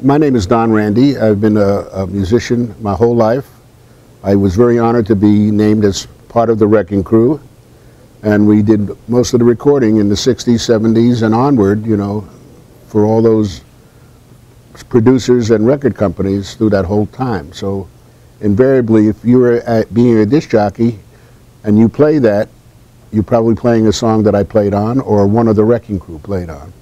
My name is Don Randi. I've been a musician my whole life. I was very honored to be named as part of the Wrecking Crew, and we did most of the recording in the 60s, 70s, and onward, you know, for all those producers and record companies through that whole time. So invariably, if you were being a disc jockey and you play that, you're probably playing a song that I played on or one of the Wrecking Crew played on.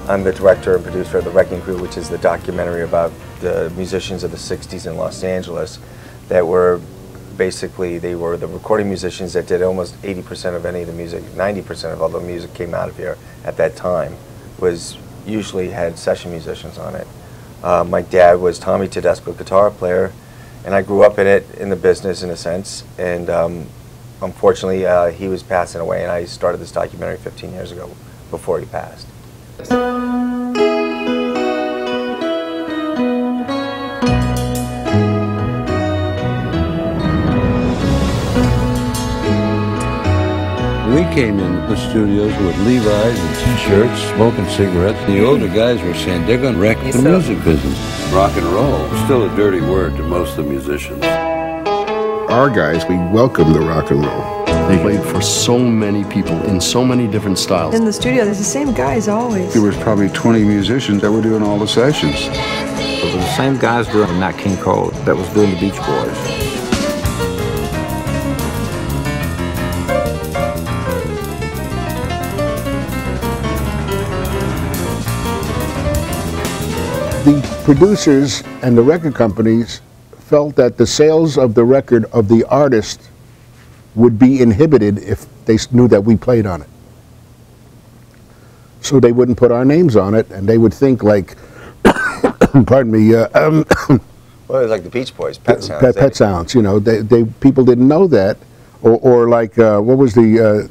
I'm the director and producer of The Wrecking Crew, which is the documentary about the musicians of the 60s in Los Angeles that were basically, they were the recording musicians that did almost 80% of any of the music, 90% of all the music came out of here at that time, was usually had session musicians on it. My dad was Tommy Tedesco, guitar player, and I grew up in it, in the business in a sense, and unfortunately he was passing away, and I started this documentary 15 years ago before he passed. We came in the studios with Levi's and T-shirts, smoking cigarettes. The older guys were saying they're going to wreck the music business. Rock and roll is still a dirty word to most of the musicians. Our guys, we welcome the rock and roll. They played for so many people in so many different styles. In the studio, there's the same guys always. There was probably 20 musicians that were doing all the sessions. It was the same guys doing Nat King Cole that was doing the Beach Boys. The producers and the record companies felt that the sales of the record of the artist would be inhibited if they knew that we played on it. So they wouldn't put our names on it, and they would think like, pardon me, well, it was like the Beach Boys, Pet Sounds. Pet Sounds, you know, people didn't know that. Or like, what was the,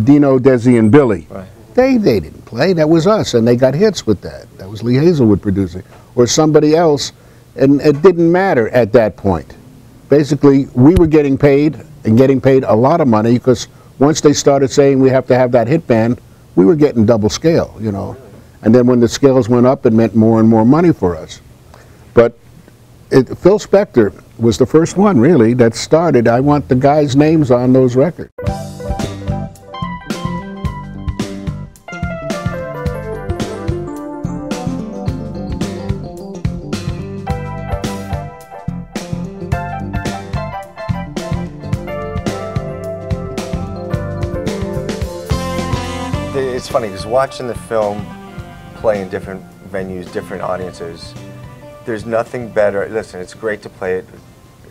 Dino, Desi, and Billy. Right. They didn't play, that was us, and they got hits with that. That was Lee Hazelwood producing. Or somebody else, and it didn't matter at that point. Basically, we were getting paid, and getting paid a lot of money, because once they started saying we have to have that hit band, we were getting double scale, you know. And then when the scales went up, it meant more and more money for us. But Phil Spector was the first one, really, that started, I want the guys' names on those records. It's funny because watching the film play in different venues, different audiences, there's nothing better. Listen, it's great to play it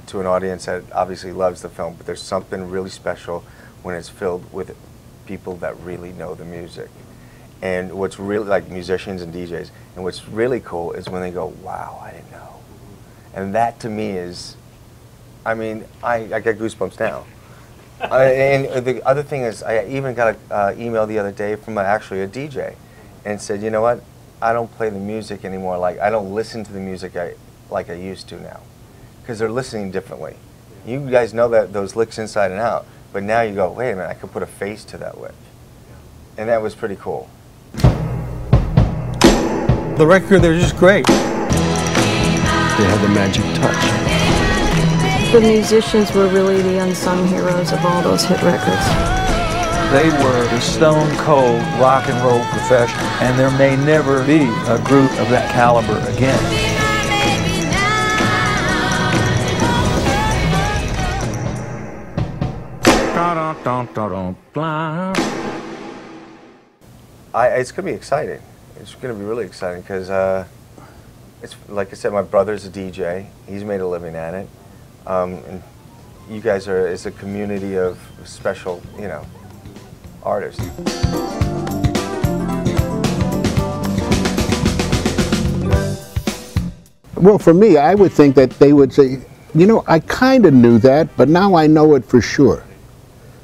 to an audience that obviously loves the film, but there's something really special when it's filled with people that really know the music. And what's really, like musicians and DJs, and what's really cool is when they go, wow, I didn't know. And that to me is, I mean, I get goosebumps now. And the other thing is, I even got an email the other day from actually a DJ, and said, you know what, I don't play the music anymore. Like, I don't listen to the music like I used to now, because they're listening differently. You guys know that those licks inside and out, but now you go, wait a minute, I could put a face to that lick, and that was pretty cool. The record, they're just great. They had the magic touch. The musicians were really the unsung heroes of all those hit records. They were the stone cold rock and roll profession, and there may never be a group of that caliber again. It's going to be exciting. It's going to be really exciting because, it's like I said, my brother's a DJ. He's made a living at it. And you guys are, it's a community of special, you know, artists. Well, for me, I would think that they would say, you know, I kind of knew that, but now I know it for sure.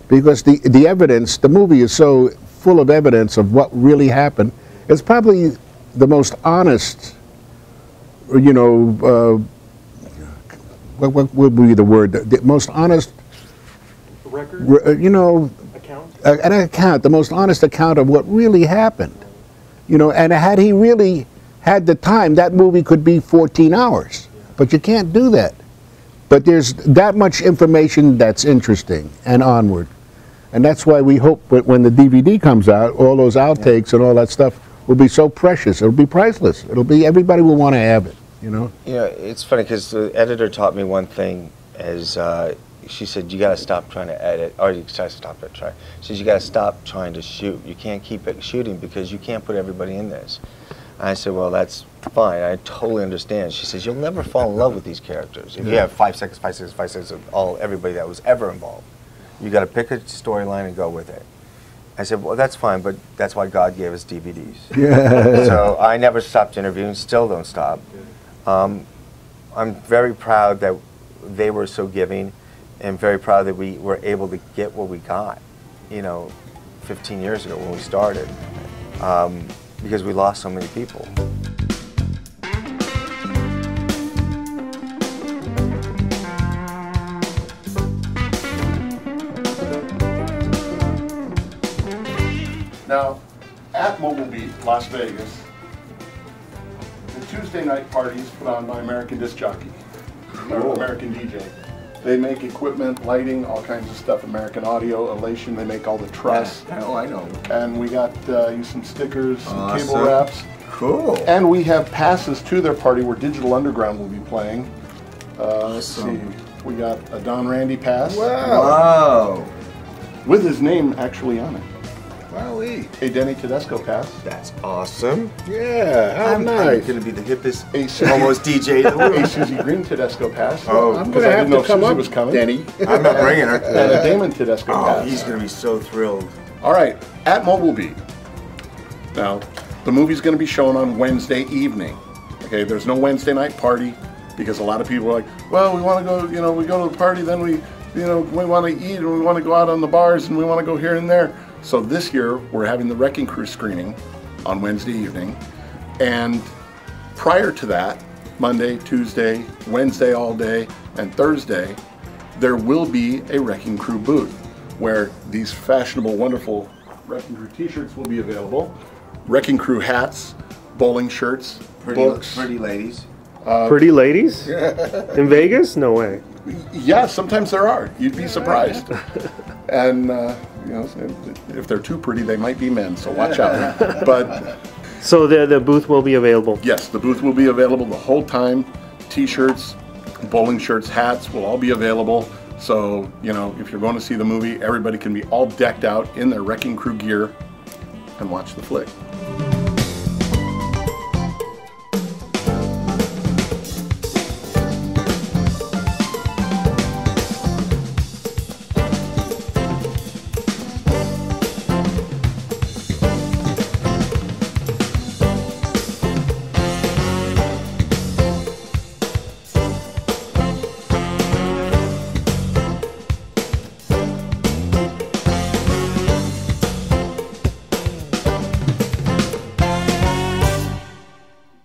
Because the evidence, the movie is so full of evidence of what really happened. It's probably the most honest, you know, what would be the word? The most honest record, you know, an account, the most honest account of what really happened. You know, and had he really had the time, that movie could be 14 hours. But you can't do that. But there's that much information that's interesting and onward. And that's why we hope that when the DVD comes out, all those outtakes and all that stuff will be so precious. It'll be priceless. It'll be, everybody will want to have it, you know? Yeah, it's funny because the editor taught me one thing as she said, you got to stop trying to edit, or you got to stop that try. She says, you got to stop trying to shoot. You can't keep shooting because you can't put everybody in this. I said, well, that's fine. I totally understand. She says, you'll never fall in love with these characters. If you have 5 seconds, 5 seconds, 5 seconds of everybody that was ever involved, you got to pick a storyline and go with it. I said, well, that's fine, but that's why God gave us DVDs. Yeah. So I never stopped interviewing, still don't stop. I'm very proud that they were so giving, and very proud that we were able to get what we got, you know, 15 years ago when we started, because we lost so many people. Now, at Mobile Beat, Las Vegas, the Tuesday night parties put on by American Disc Jockey, or American DJ. They make equipment, lighting, all kinds of stuff. American Audio, Elation, they make all the truss. Oh, I know. And we got you some stickers, some cable wraps. Cool. And we have passes to their party where Digital Underground will be playing. Let's see, we got a Don Randi pass. Wow. With his name actually on it. Wowee. A Denny Tedesco pass. That's awesome. Yeah, how I'm nice. going to be the hippest, almost DJ. A Susie Green Tedesco pass. Oh, I'm going to have to come up, was coming. Denny. I'm not bringing her. And a Damon Tedesco pass. He's going to be so thrilled. All right, at Mobile Beat. Now, the movie's going to be shown on Wednesday evening. Okay, there's no Wednesday night party because a lot of people are like, well, we want to go, you know, we go to the party, then we want to eat and we want to go out on the bars and we want to go here and there. So this year, we're having the Wrecking Crew screening on Wednesday evening. And prior to that, Monday, Tuesday, Wednesday all day, and Thursday, there will be a Wrecking Crew booth where these fashionable, wonderful Wrecking Crew t-shirts will be available, Wrecking Crew hats, bowling shirts, books. Pretty ladies. Pretty ladies? In Vegas? No way. Yeah, sometimes there are. You'd be surprised. And you know, if they're too pretty, they might be men, so watch out. But so the booth will be available? Yes, the booth will be available the whole time. T-shirts, bowling shirts, hats will all be available. So, you know, if you're going to see the movie, everybody can be all decked out in their Wrecking Crew gear and watch the flick.